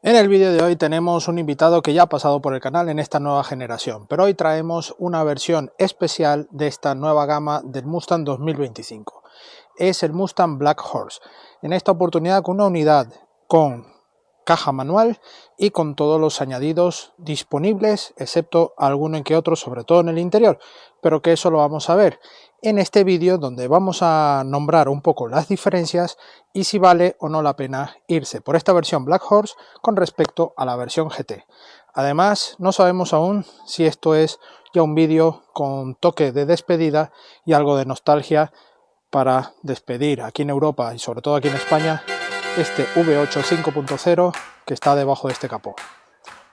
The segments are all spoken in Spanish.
En el vídeo de hoy tenemos un invitado que ya ha pasado por el canal en esta nueva generación, pero hoy traemos una versión especial de esta nueva gama del Mustang 2025. Es el Mustang Black Horse, en esta oportunidad con una unidad con caja manual y con todos los añadidos disponibles, excepto alguno que otro, sobre todo en el interior, pero que eso lo vamos a ver en este vídeo, donde vamos a nombrar un poco las diferencias y si vale o no la pena irse por esta versión Black Horse con respecto a la versión GT. Además, no sabemos aún si esto es ya un vídeo con toque de despedida y algo de nostalgia para despedir aquí en Europa y sobre todo aquí en España este V8 5.0 que está debajo de este capó.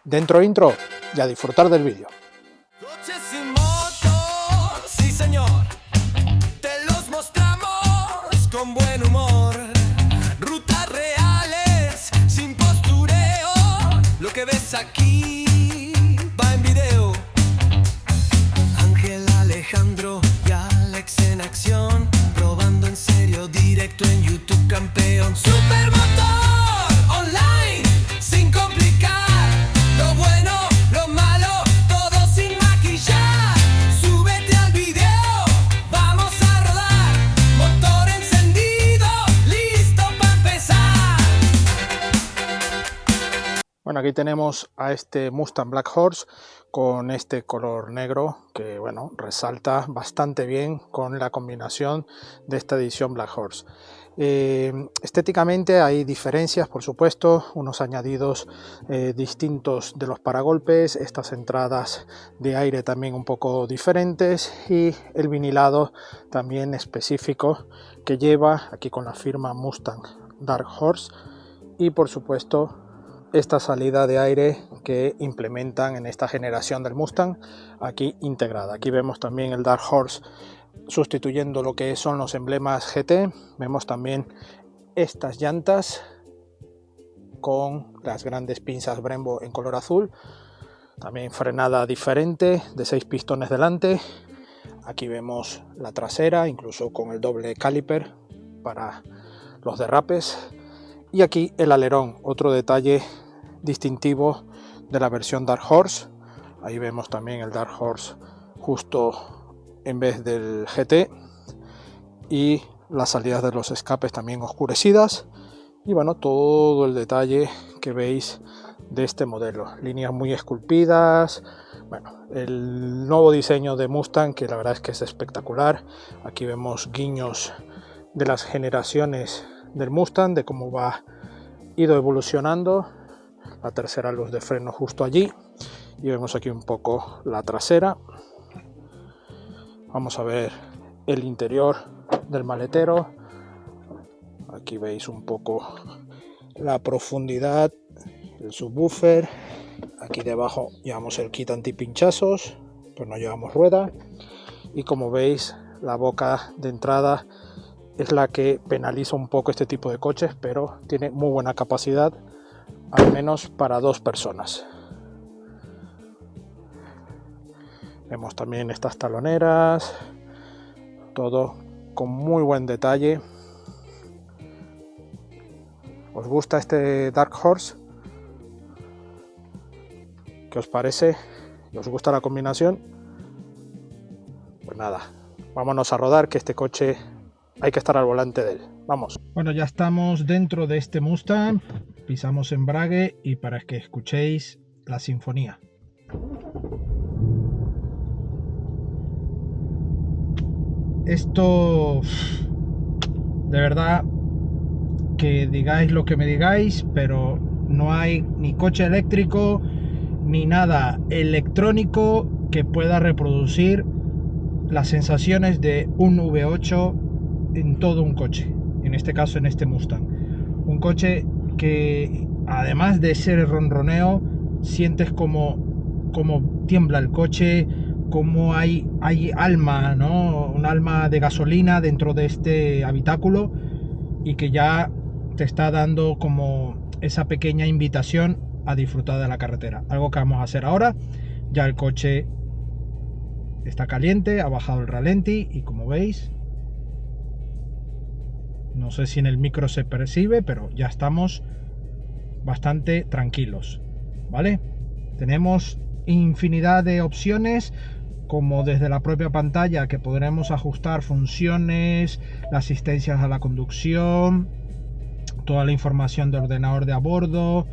Dentro intro y a disfrutar del vídeo. Coches y motos, sí señor, te los mostramos con buen humor. Rutas reales, sin postureo, lo que ves aquí va en video. Ángel, Alejandro y Alex en acción, probando en serio, directo en YouTube, campeón. Supermotor online, sin complicar, lo bueno, lo malo, todo sin maquillar. Súbete al video, vamos a rodar, motor encendido, listo para empezar. Bueno, aquí tenemos a este Mustang Black Horse con este color negro que, bueno, resalta bastante bien con la combinación de esta edición Black Horse. Estéticamente hay diferencias, por supuesto, unos añadidos distintos de los paragolpes, estas entradas de aire también un poco diferentes y el vinilado también específico que lleva aquí con la firma Mustang Dark Horse y, por supuesto, esta salida de aire que implementan en esta generación del Mustang aquí integrada. Aquí vemos también el Dark Horse sustituyendo lo que son los emblemas GT. Vemos también estas llantas con las grandes pinzas Brembo en color azul, también frenada diferente de 6 pistones delante. Aquí vemos la trasera incluso con el doble caliper para los derrapes. Y aquí el alerón, otro detalle distintivo de la versión Dark Horse. Ahí vemos también el Dark Horse justo en vez del GT y las salidas de los escapes también oscurecidas. Y bueno, todo el detalle que veis de este modelo, líneas muy esculpidas. Bueno, el nuevo diseño de Mustang, que la verdad es que es espectacular. Aquí vemos guiños de las generaciones del Mustang, de cómo va ido evolucionando. La tercera luz de freno justo allí y vemos aquí un poco la trasera. Vamos a ver el interior del maletero. Aquí veis un poco la profundidad, el subwoofer. Aquí debajo llevamos el kit antipinchazos, pues no llevamos rueda. Y como veis, la boca de entrada es la que penaliza un poco este tipo de coches, pero tiene muy buena capacidad, al menos para 2 personas. Vemos también estas taloneras, todo con muy buen detalle. ¿Os gusta este Dark Horse? ¿Qué os parece? ¿Os gusta la combinación? Pues nada, vámonos a rodar, que este coche hay que estar al volante de él. Vamos. Bueno, ya estamos dentro de este Mustang. Pisamos embrague y para que escuchéis la sinfonía. Esto, de verdad, que digáis lo que me digáis, pero no hay ni coche eléctrico ni nada electrónico que pueda reproducir las sensaciones de un V8 en todo un coche, en este caso en este Mustang. Un coche que, además de ser el ronroneo, sientes como tiembla el coche, como hay alma, ¿no? Un alma de gasolina dentro de este habitáculo y que ya te está dando como esa pequeña invitación a disfrutar de la carretera. Algo que vamos a hacer ahora. Ya el coche está caliente, ha bajado el ralenti y como veis, no sé si en el micro se percibe, pero ya estamos bastante tranquilos, ¿vale? Tenemos infinidad de opciones, como desde la propia pantalla, que podremos ajustar funciones, las asistencias a la conducción, toda la información de ordenador de a bordo.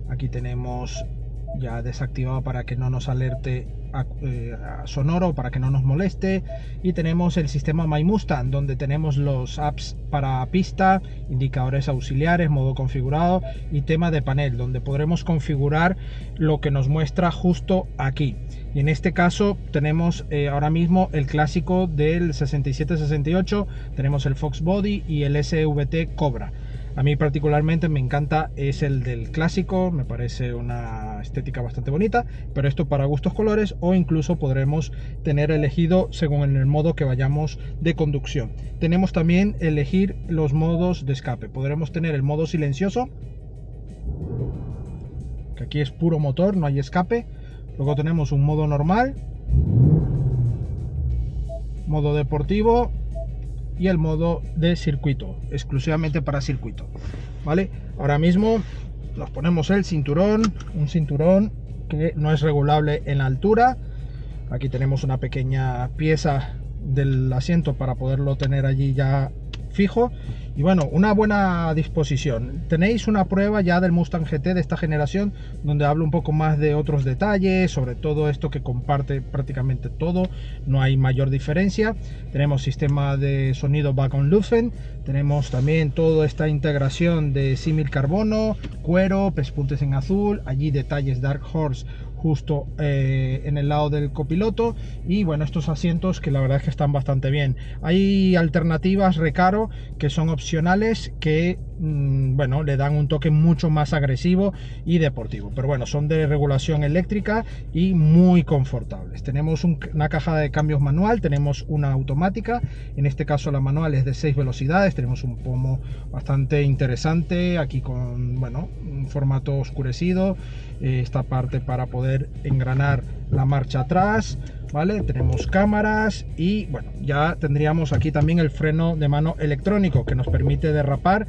Aquí tenemos ya desactivado para que no nos alerte a sonoro, para que no nos moleste, y tenemos el sistema My Mustang, donde tenemos los apps para pista, indicadores auxiliares, modo configurado y tema de panel, donde podremos configurar lo que nos muestra justo aquí. Y en este caso tenemos ahora mismo el clásico del 67-68, tenemos el Fox Body y el SVT Cobra. A mí particularmente me encanta es el del clásico, me parece una estética bastante bonita, pero esto para gustos colores, o incluso podremos tener elegido según en el modo que vayamos de conducción. Tenemos también elegir los modos de escape. Podremos tener el modo silencioso, que aquí es puro motor, no hay escape. Luego tenemos un modo normal, modo deportivo y el modo de circuito, exclusivamente para circuito, ¿vale? Ahora mismo nos ponemos el cinturón, un cinturón que no es regulable en la altura. Aquí tenemos una pequeña pieza del asiento para poderlo tener allí ya fijo. Y bueno, una buena disposición. Tenéis una prueba ya del Mustang GT de esta generación, donde hablo un poco más de otros detalles, sobre todo esto que comparte prácticamente todo, no hay mayor diferencia. Tenemos sistema de sonido Bang & Olufsen, tenemos también toda esta integración de símil carbono, cuero, pespuntes en azul, allí detalles Dark Horse justo en el lado del copiloto, y bueno, estos asientos que la verdad es que están bastante bien. Hay alternativas Recaro que son opcionales, que bueno, le dan un toque mucho más agresivo y deportivo, pero bueno, son de regulación eléctrica y muy confortables. Tenemos una caja de cambios manual, tenemos una automática, en este caso la manual es de 6 velocidades, tenemos un pomo bastante interesante aquí con, bueno, un formato oscurecido, esta parte para poder engranar la marcha atrás, ¿vale? Tenemos cámaras y bueno, ya tendríamos aquí también el freno de mano electrónico que nos permite derrapar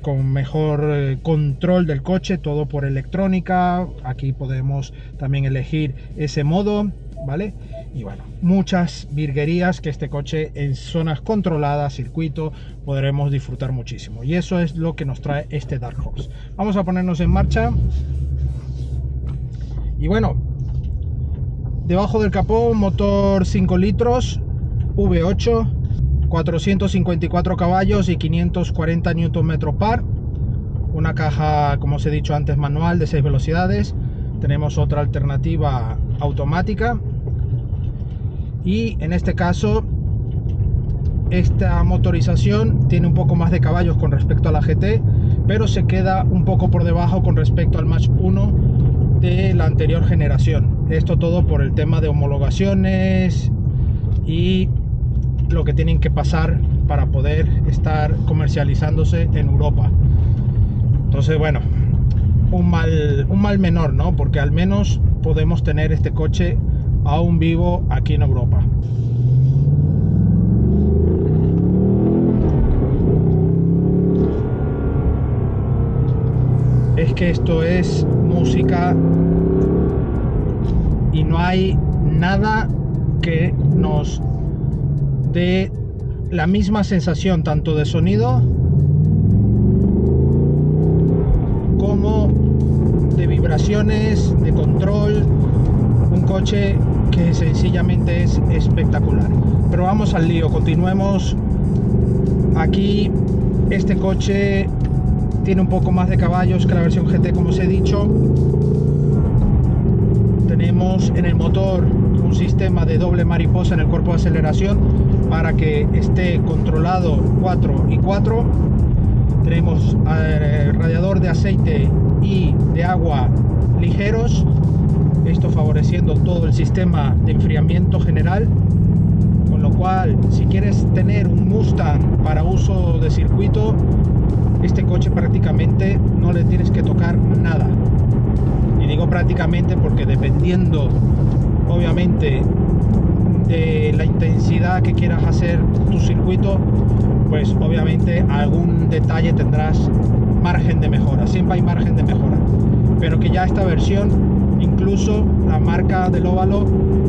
con mejor control del coche, todo por electrónica. Aquí podemos también elegir ese modo, ¿vale? Y bueno, muchas virguerías que este coche en zonas controladas, circuito, podremos disfrutar muchísimo, y eso es lo que nos trae este Dark Horse. Vamos a ponernos en marcha. Y bueno, debajo del capó un motor 5 litros V8, 454 caballos y 540 Nm par. Una caja, como os he dicho antes, manual de 6 velocidades. Tenemos otra alternativa automática. Y en este caso, esta motorización tiene un poco más de caballos con respecto a la GT, pero se queda un poco por debajo con respecto al Mach 1 de la anterior generación. Esto todo por el tema de homologaciones y lo que tienen que pasar para poder estar comercializándose en Europa. Entonces bueno, un mal menor, ¿no? Porque al menos podemos tener este coche aún vivo aquí en Europa. Es que esto es música y no hay nada que nos dé la misma sensación tanto de sonido como de vibraciones, de control. Un coche que sencillamente es espectacular. Pero vamos al lío, continuemos. Aquí este coche tiene un poco más de caballos que la versión GT, como os he dicho. Tenemos en el motor un sistema de doble mariposa en el cuerpo de aceleración para que esté controlado 4 y 4. Tenemos radiador de aceite y de agua ligeros, esto favoreciendo todo el sistema de enfriamiento general, con lo cual si quieres tener un Mustang para uso de circuito, este coche prácticamente no le tienes que tocar nada. Y digo prácticamente porque dependiendo obviamente de la intensidad que quieras hacer tu circuito, pues obviamente algún detalle tendrás margen de mejora, siempre hay margen de mejora, pero que ya esta versión, incluso la marca del óvalo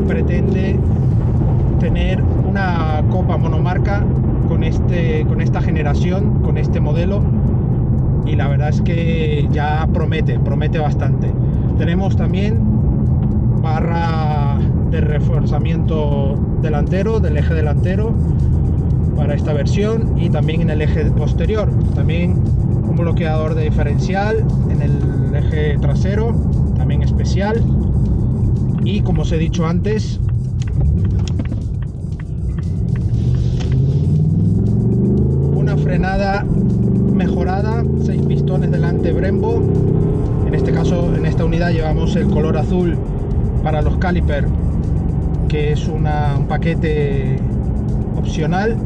pretende tener una copa monomarca con esta generación, con este modelo, y la verdad es que ya promete bastante. Tenemos también barra de reforzamiento delantero, del eje delantero para esta versión, y también en el eje posterior, también un bloqueador de diferencial en el eje trasero, también especial, y como os he dicho antes, una frenada mejorada, 6 pistones delante Brembo. En este caso, en esta unidad llevamos el color azul para los calipers, que es un paquete opcional,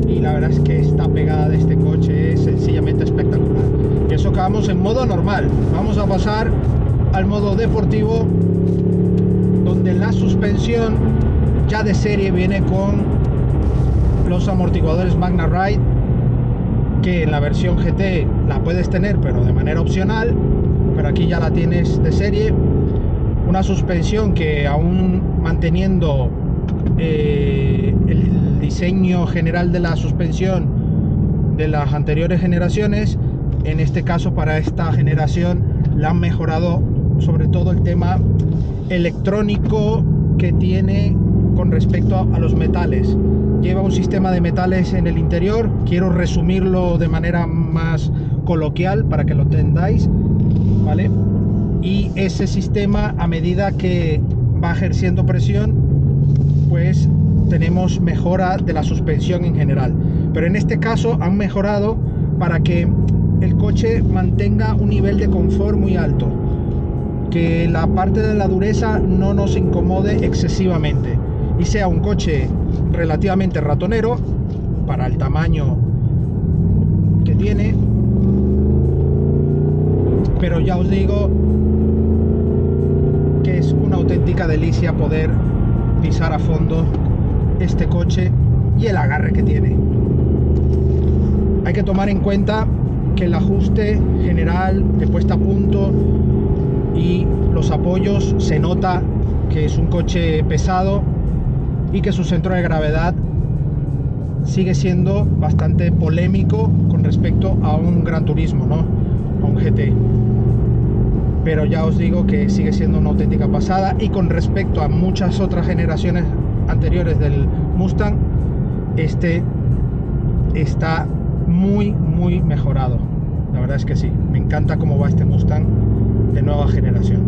y la verdad es que esta pegada de este coche es sencillamente espectacular. Y eso que vamos en modo normal. Vamos a pasar al modo deportivo, donde la suspensión ya de serie viene con los amortiguadores Magna Ride, que en la versión GT la puedes tener pero de manera opcional, pero aquí ya la tienes de serie. Una suspensión que, aún manteniendo el diseño general de la suspensión de las anteriores generaciones, en este caso para esta generación la han mejorado, sobre todo el tema electrónico que tiene con respecto a los metales. Lleva un sistema de metales en el interior, quiero resumirlo de manera más coloquial para que lo entendáis, ¿vale? Y ese sistema, a medida que va ejerciendo presión, pues tenemos mejora de la suspensión en general. Pero en este caso han mejorado para que el coche mantenga un nivel de confort muy alto, que la parte de la dureza no nos incomode excesivamente y sea un coche relativamente ratonero para el tamaño que tiene. Pero ya os digo que es una auténtica delicia poder pisar a fondo este coche y el agarre que tiene. Hay que tomar en cuenta que el ajuste general de puesta a punto y los apoyos, se nota que es un coche pesado y que su centro de gravedad sigue siendo bastante polémico con respecto a un Gran Turismo, ¿no? A un GT. Pero ya os digo que sigue siendo una auténtica pasada, y con respecto a muchas otras generaciones anteriores del Mustang, este está muy mejorado. La verdad es que sí, me encanta cómo va este Mustang de nueva generación.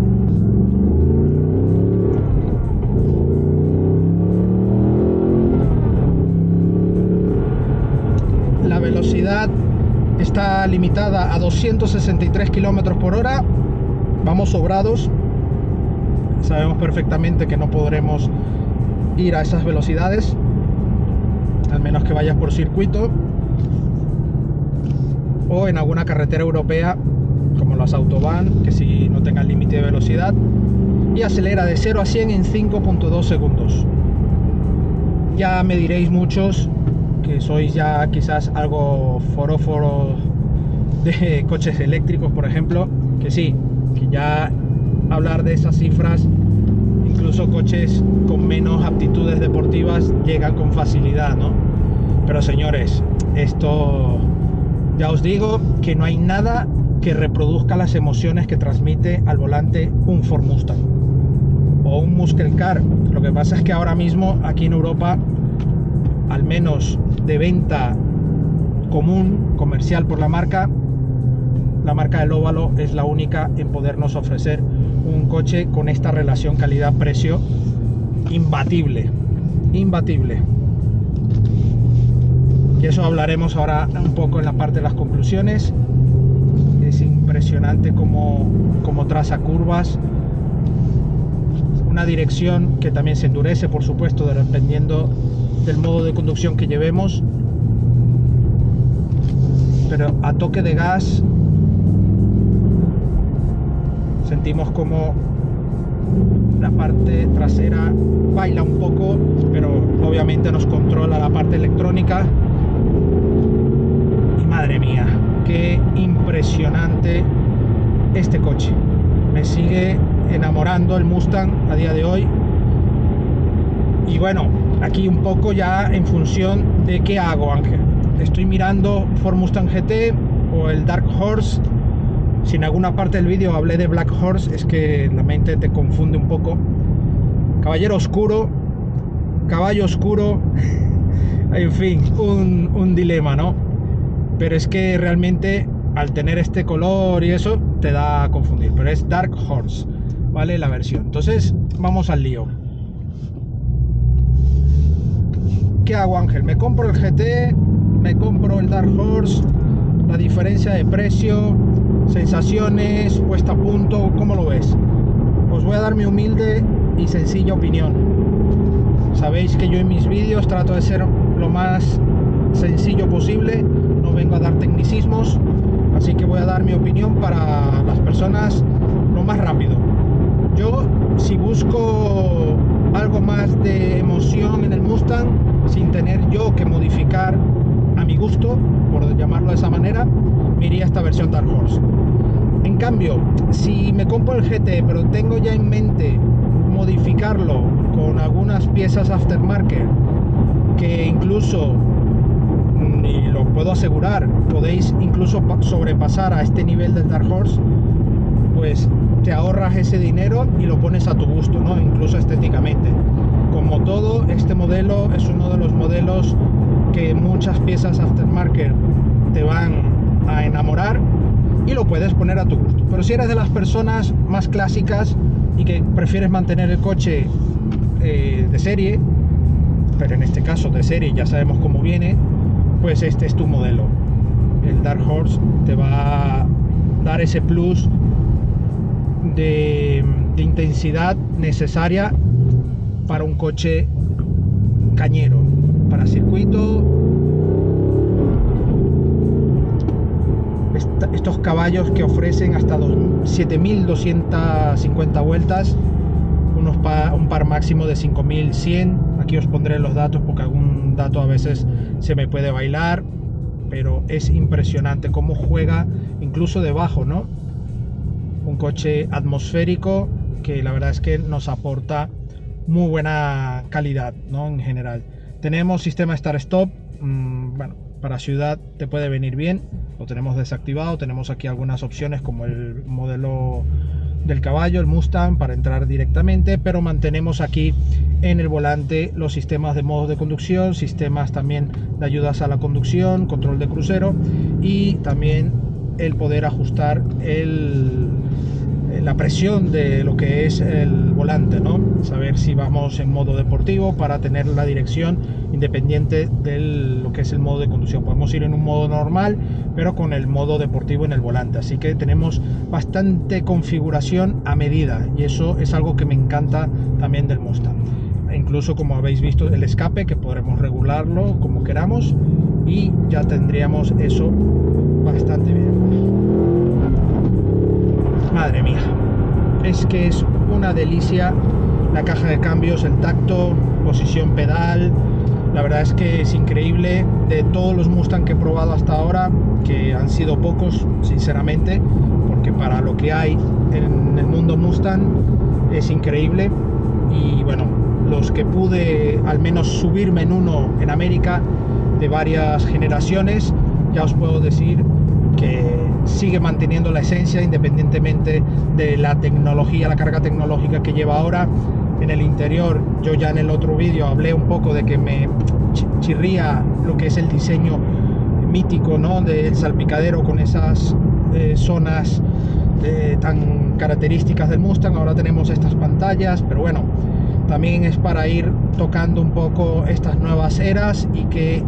La velocidad está limitada a 263 km por hora. Vamos sobrados, sabemos perfectamente que no podremos ir a esas velocidades, al menos que vayas por circuito o en alguna carretera europea como las Autobahn, que si no tengan límite de velocidad, y acelera de 0 a 100 en 5.2 segundos. Ya me diréis muchos que sois ya quizás algo foroforo de coches eléctricos, por ejemplo, que sí, que ya hablar de esas cifras, incluso coches con menos aptitudes deportivas llegan con facilidad, ¿no? Pero señores, esto ya os digo que no hay nada que reproduzca las emociones que transmite al volante un Ford Mustang o un Muscle Car. Lo que pasa es que ahora mismo aquí en Europa, al menos de venta común, comercial por la marca del óvalo es la única en podernos ofrecer un coche con esta relación calidad-precio imbatible. Y eso hablaremos ahora un poco en la parte de las conclusiones. Es impresionante cómo traza curvas, una dirección que también se endurece, por supuesto, dependiendo del modo de conducción que llevemos, pero a toque de gas sentimos como La parte trasera baila un poco, pero obviamente nos controla la parte electrónica. Y madre mía, qué impresionante este coche. Me sigue enamorando el Mustang a día de hoy. Y bueno, aquí un poco ya en función de qué hago, Ángel. Estoy mirando Ford Mustang GT o el Dark Horse. Si en alguna parte del vídeo hablé de Black Horse, es que la mente te confunde un poco. Caballero oscuro, caballo oscuro, en fin, un dilema, ¿no? Pero es que realmente al tener este color y eso te da a confundir, pero es Dark Horse, ¿vale? La versión. Entonces vamos al lío. ¿Qué hago, Ángel? ¿Me compro el GT? ¿Me compro el Dark Horse? La diferencia de precio, sensaciones, puesta a punto, ¿cómo lo ves? Os voy a dar mi humilde y sencilla opinión. Sabéis que yo en mis vídeos trato de ser lo más sencillo posible, no vengo a dar tecnicismos, así que voy a dar mi opinión para las personas lo más rápido. Yo, si busco algo más de emoción en el Mustang, sin tener yo que modificar a mi gusto, por llamarlo de esa manera, me iría a esta versión Dark Horse. En cambio, si me compro el GT, pero tengo ya en mente modificarlo con algunas piezas aftermarket, que incluso, y lo puedo asegurar, podéis incluso sobrepasar a este nivel del Dark Horse, pues te ahorras ese dinero y lo pones a tu gusto, ¿no? Incluso estéticamente. Como todo, este modelo es uno de los modelos que muchas piezas aftermarket te van a enamorar y lo puedes poner a tu gusto. Pero si eres de las personas más clásicas y que prefieres mantener el coche de serie, pero en este caso de serie ya sabemos cómo viene, pues este es tu modelo. El Dark Horse te va a dar ese plus de intensidad necesaria para un coche cañero, para circuito. Estos caballos que ofrecen hasta 7.250 vueltas, un par máximo de 5.100. Aquí os pondré los datos porque algún dato a veces se me puede bailar, pero es impresionante cómo juega incluso debajo, ¿no? Un coche atmosférico que la verdad es que nos aporta muy buena calidad, ¿no? En general. Tenemos sistema Start-Stop, bueno, para ciudad te puede venir bien, lo tenemos desactivado. Tenemos aquí algunas opciones como el modelo del caballo, el Mustang, para entrar directamente, pero mantenemos aquí en el volante los sistemas de modos de conducción, sistemas también de ayudas a la conducción, control de crucero y también el poder ajustar la presión de lo que es el volante, ¿no? Saber si vamos en modo deportivo para tener la dirección independiente de lo que es el modo de conducción. Podemos ir en un modo normal, pero con el modo deportivo en el volante. Así que tenemos bastante configuración a medida y eso es algo que me encanta también del Mustang. Incluso, como habéis visto, el escape, que podremos regularlo como queramos y ya tendríamos eso bastante bien. Madre mía, es que es una delicia la caja de cambios, el tacto, posición pedal. La verdad es que es increíble. De todos los Mustang que he probado hasta ahora, que han sido pocos sinceramente, porque para lo que hay en el mundo Mustang es increíble. Y bueno, los que pude al menos subirme en uno en América de varias generaciones, ya os puedo decir que sigue manteniendo la esencia independientemente de la tecnología, la carga tecnológica que lleva ahora. En el interior, yo ya en el otro vídeo hablé un poco de que me chirría lo que es el diseño mítico, ¿no?, del salpicadero con esas zonas tan características del Mustang. Ahora tenemos estas pantallas, pero bueno, también es para ir tocando un poco estas nuevas eras y que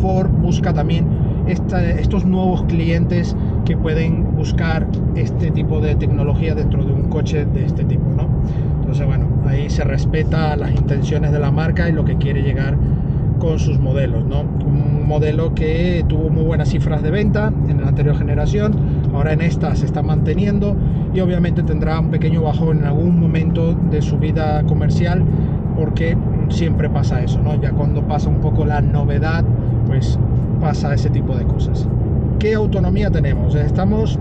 Ford busca también estos nuevos clientes que pueden buscar este tipo de tecnología dentro de un coche de este tipo, ¿no? Entonces, bueno, ahí se respeta las intenciones de la marca y lo que quiere llegar con sus modelos, ¿no? Un modelo que tuvo muy buenas cifras de venta en la anterior generación, ahora en esta se está manteniendo y obviamente tendrá un pequeño bajón en algún momento de su vida comercial, porque siempre pasa eso, ¿no? Ya cuando pasa un poco la novedad, pues pasa ese tipo de cosas. ¿Qué autonomía tenemos? Estamos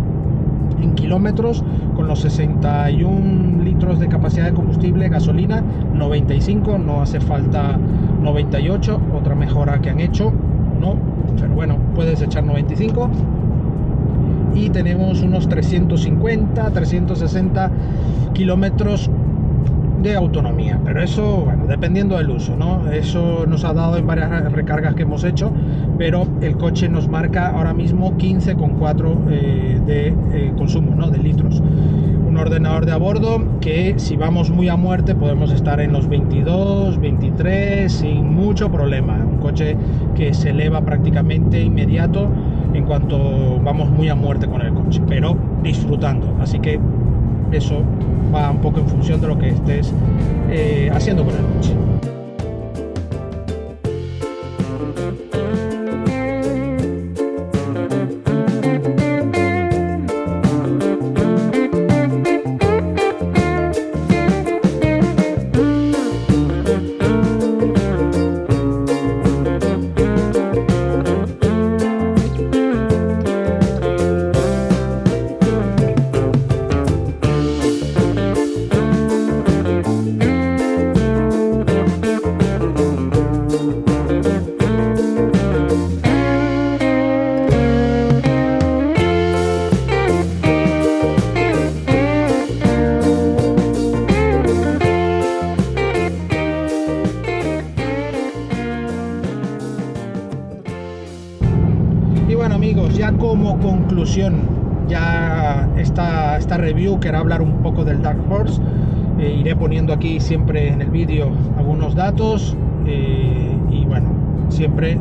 en kilómetros con los 61 litros de capacidad de combustible, gasolina 95, no hace falta 98, otra mejora que han hecho, no, pero bueno, puedes echar 95. Y tenemos unos 350, 360 kilómetros de autonomía, pero eso, bueno, dependiendo del uso, ¿no? Eso nos ha dado en varias recargas que hemos hecho, pero el coche nos marca ahora mismo 15,4 de consumo, ¿no? De litros. Un ordenador de a bordo que, si vamos muy a muerte, podemos estar en los 22, 23 sin mucho problema. Un coche que se eleva prácticamente inmediato en cuanto vamos muy a muerte con el coche, pero disfrutando. Así que eso va un poco en función de lo que estés haciendo con el coche. Bueno amigos, ya como conclusión, ya esta review, quería hablar un poco del Dark Horse. Iré poniendo aquí siempre en el vídeo algunos datos y bueno, siempre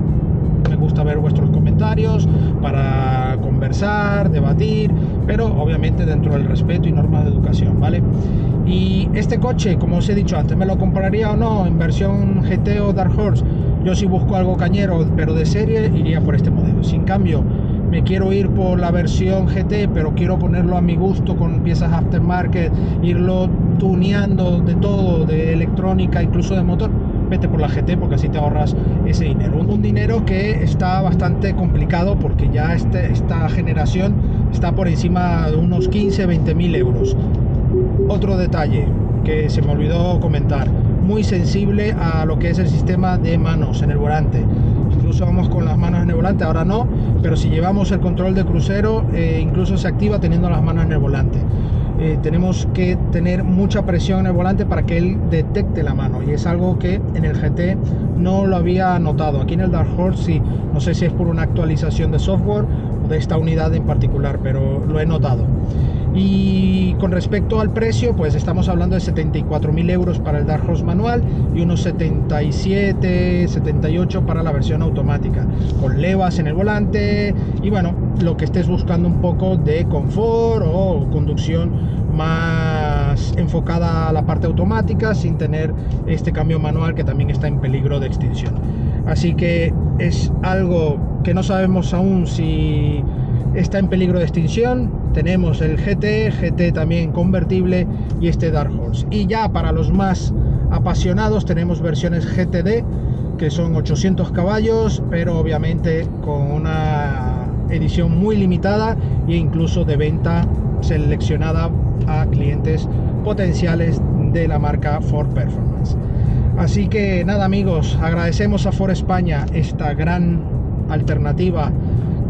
me gusta ver vuestros comentarios para conversar, debatir, pero obviamente dentro del respeto y normas de educación, ¿vale? Y este coche, como os he dicho antes, ¿me lo compraría o no en versión GT o Dark Horse? Yo, si busco algo cañero pero de serie, iría por este modelo. Si en cambio me quiero ir por la versión GT, pero quiero ponerlo a mi gusto con piezas aftermarket, irlo tuneando de todo, de electrónica, incluso de motor, vete por la GT, porque así te ahorras ese dinero. Un dinero que está bastante complicado, porque ya esta generación está por encima de unos 15-20 mil euros. Otro detalle que se me olvidó comentar: muy sensible a lo que es el sistema de manos en el volante. Incluso vamos con las manos en el volante, ahora no, pero si llevamos el control de crucero, incluso se activa teniendo las manos en el volante. Tenemos que tener mucha presión en el volante para que él detecte la mano, y es algo que en el GT no lo había notado. Aquí en el Dark Horse sí, no sé si es por una actualización de software o de esta unidad en particular, pero lo he notado. Y con respecto al precio, pues estamos hablando de 74.000 euros para el Dark Horse manual y unos 77, 78 para la versión automática, con levas en el volante y bueno, lo que estés buscando un poco de confort o conducción más enfocada a la parte automática, sin tener este cambio manual que también está en peligro de extinción. Así que es algo que no sabemos aún si está en peligro de extinción. Tenemos el GT también convertible y este Dark Horse. Y ya para los más apasionados tenemos versiones GTD, que son 800 caballos, pero obviamente con una edición muy limitada e incluso de venta seleccionada a clientes potenciales de la marca Ford Performance. Así que nada amigos, agradecemos a Ford España esta gran alternativa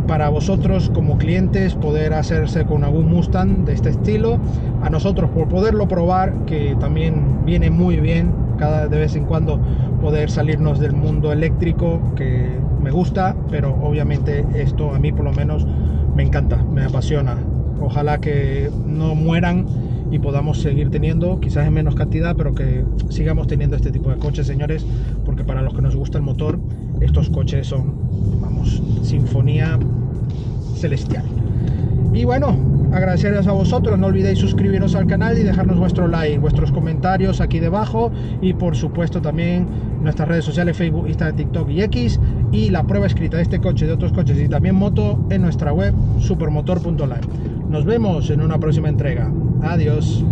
para vosotros como clientes, poder hacerse con algún Mustang de este estilo. A nosotros por poderlo probar, que también viene muy bien cada de vez en cuando poder salirnos del mundo eléctrico, que me gusta, pero obviamente esto a mí por lo menos me encanta, me apasiona. Ojalá que no mueran y podamos seguir teniendo, quizás en menos cantidad, pero que sigamos teniendo este tipo de coches, señores, porque para los que nos gusta el motor, estos coches son, vamos, sinfonía celestial. Y bueno, agradeceros a vosotros, no olvidéis suscribiros al canal y dejarnos vuestro like, vuestros comentarios aquí debajo, y por supuesto también nuestras redes sociales, Facebook, Instagram, TikTok y X, y la prueba escrita de este coche, de otros coches y también moto en nuestra web supermotor.online. Nos vemos en una próxima entrega. Adiós.